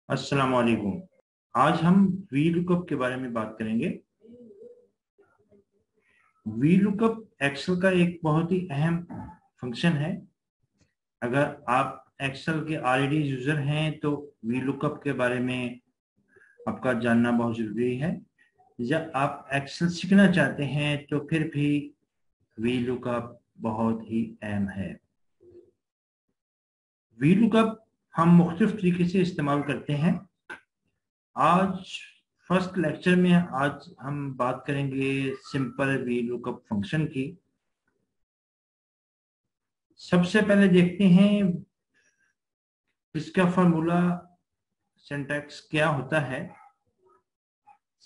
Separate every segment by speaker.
Speaker 1: अस्सलाम वालेकुम। आज हम वी लुकअप के बारे में बात करेंगे। वी लुकअप एक्सेल का एक बहुत ही अहम फंक्शन है। अगर आप एक्सेल के ऑलरेडी यूजर हैं तो वी लुकअप के बारे में आपका जानना बहुत जरूरी है। जब आप एक्सेल सीखना चाहते हैं तो फिर भी वी लुकअप बहुत ही अहम है। वी लुकअप हम मुख्तलिफ तरीके से इस्तेमाल करते हैं। आज फर्स्ट लेक्चर में आज हम बात करेंगे सिंपल वी लुकअप फंक्शन की। सबसे पहले देखते हैं इसका फॉर्मूला सिंटैक्स क्या होता है।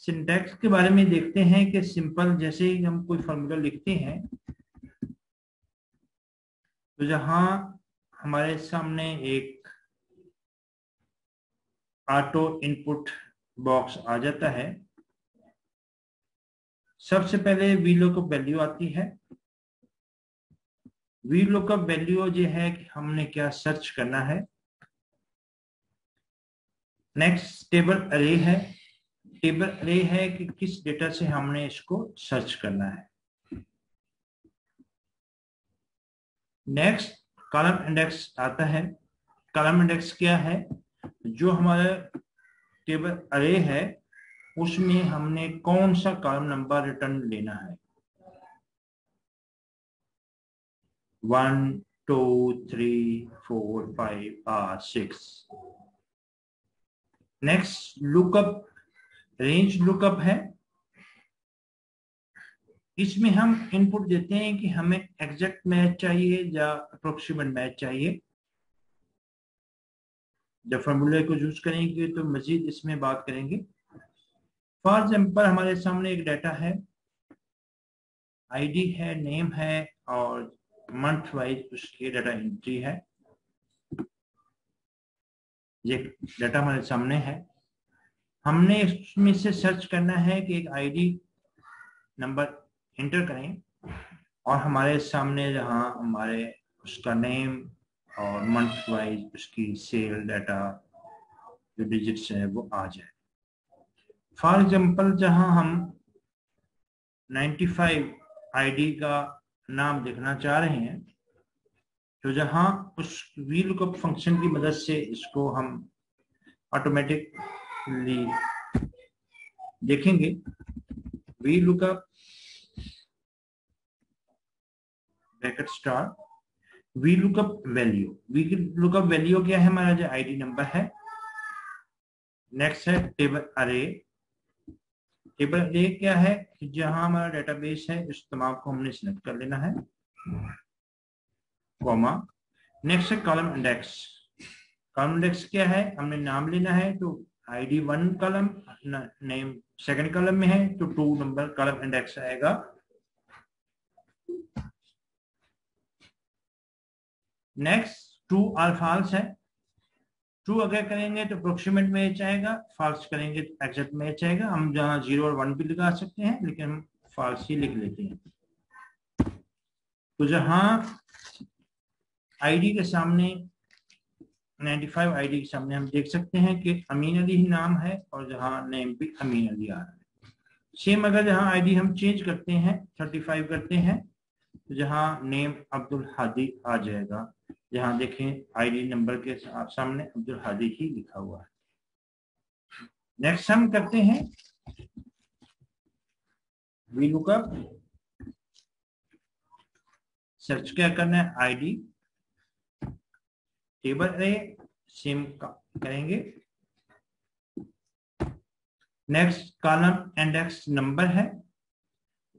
Speaker 1: सिंटैक्स के बारे में देखते हैं कि सिंपल जैसे ही हम कोई फॉर्मूला लिखते हैं तो जहां हमारे सामने एक ऑटो इनपुट बॉक्स आ जाता है। सबसे पहले वी लुकअप वैल्यू आती है। वी लुकअप वैल्यू ये है कि हमने क्या सर्च करना है। नेक्स्ट टेबल अरे है। टेबल अरे है कि किस डेटा से हमने इसको सर्च करना है। नेक्स्ट कॉलम इंडेक्स आता है। कॉलम इंडेक्स क्या है? जो हमारा टेबल अरे है उसमें हमने कौन सा कॉलम नंबर रिटर्न लेना है। 1 2 3 4 5 6। नेक्स्ट लुकअप रेंज लुकअप है। इसमें हम इनपुट देते हैं कि हमें एग्जैक्ट मैच चाहिए या अप्रोक्सीमेट मैच चाहिए। जब फॉर्मूले को यूज करेंगे तो मजीद इसमें बात करेंगे। फॉर एग्जाम्पल हमारे सामने एक डाटा है, आईडी है, नेम है और मंथ वाइज उसकी डाटा एंट्री है। ये डाटा हमारे सामने है। हमने इसमें से सर्च करना है कि एक आईडी नंबर एंटर करें और हमारे सामने जहां हमारे उसका नेम और मंथ वाइज उसकी सेल डाटा जो डिजिट्स है वो आ जाए। फॉर एग्जाम्पल जहां हम 95 आईडी का नाम देखना चाह रहे हैं तो जहां उस वी लुकअप फंक्शन की मदद से इसको हम ऑटोमेटिकली देखेंगे। V lookup bracket star V lookup value. V lookup value क्या है? हमारा जो आईडी नंबर है। नेक्स्ट है टेबल अरे। टेबल अरे क्या है? जहां हमारा डेटाबेस है उस तमाम को हमने सिलेक्ट कर लेना है, कॉमा। नेक्स्ट है कॉलम इंडेक्स। कॉलम इंडेक्स क्या है? हमने नाम लेना है तो ID 1 column, name second column में है तो 2 नंबर कॉलम इंडेक्स आएगा। नेक्स्ट ट्रू और फॉल्स है। ट्रू अगर करेंगे तो अप्रोक्सीमेट मैच आएगा, फॉल्स करेंगे तो एग्जैक्ट मैच आएगा। हम जहां 0 और 1 भी लगा सकते हैं लेकिन हम फॉल्स ही लिख लेते हैं। तो जहां आईडी के सामने 95 आईडी के सामने हम देख सकते हैं कि अमीन अली ही नाम है और जहां नेम भी अमीन अली आ रहा है। सेम अगर जहां आईडी हम चेंज करते हैं 35 करते हैं तो जहां नेम अब्दुल हादी आ जाएगा। जहां देखें आईडी नंबर के सामने अब्दुल हादी ही लिखा हुआ है। नेक्स्ट हम करते हैं वी लुकअप। सर्च क्या करना है? आईडी टेबल अरे सेम करेंगे। नेक्स्ट कॉलम इंडेक्स नंबर है।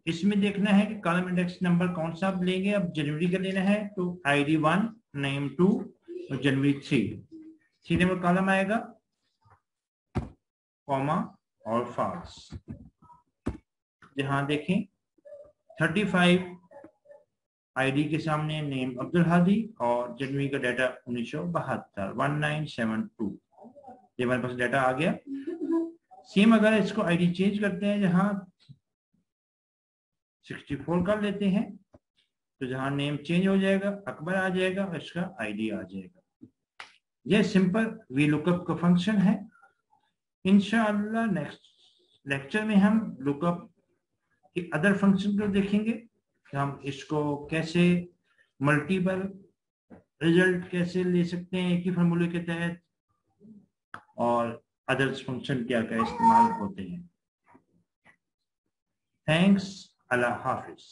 Speaker 1: इसमें देखना है कि कॉलम इंडेक्स नंबर कौन सा आप लेंगे। अब जनवरी का लेना है तो आईडी 1 नेम 2 और जनवरी 3 नंबर कॉलम आएगा, कॉमा और फॉल्स। जहां देखें 35 आईडी के सामने नेम अब्दुल हादी और जनवरी का डाटा 1972 1972। ये हमारे पास डाटा आ गया। सेम अगर इसको आईडी चेंज करते हैं, जहां 64 कर लेते हैं तो जहां नेम चेंज हो जाएगा, अकबर आ जाएगा और इसका आईडी आ जाएगा। ये सिंपल वी लुकअप का फंक्शन है। इंशाअल्लाह नेक्स्ट लेक्चर में हम लुकअप के अदर फंक्शन को देखेंगे कि हम इसको कैसे मल्टीपल रिजल्ट कैसे ले सकते हैं एक ही फार्मूले के तहत, और अदर्स फंक्शन क्या क्या इस्तेमाल होते हैं। थैंक्स, अल्लाह हाफिज।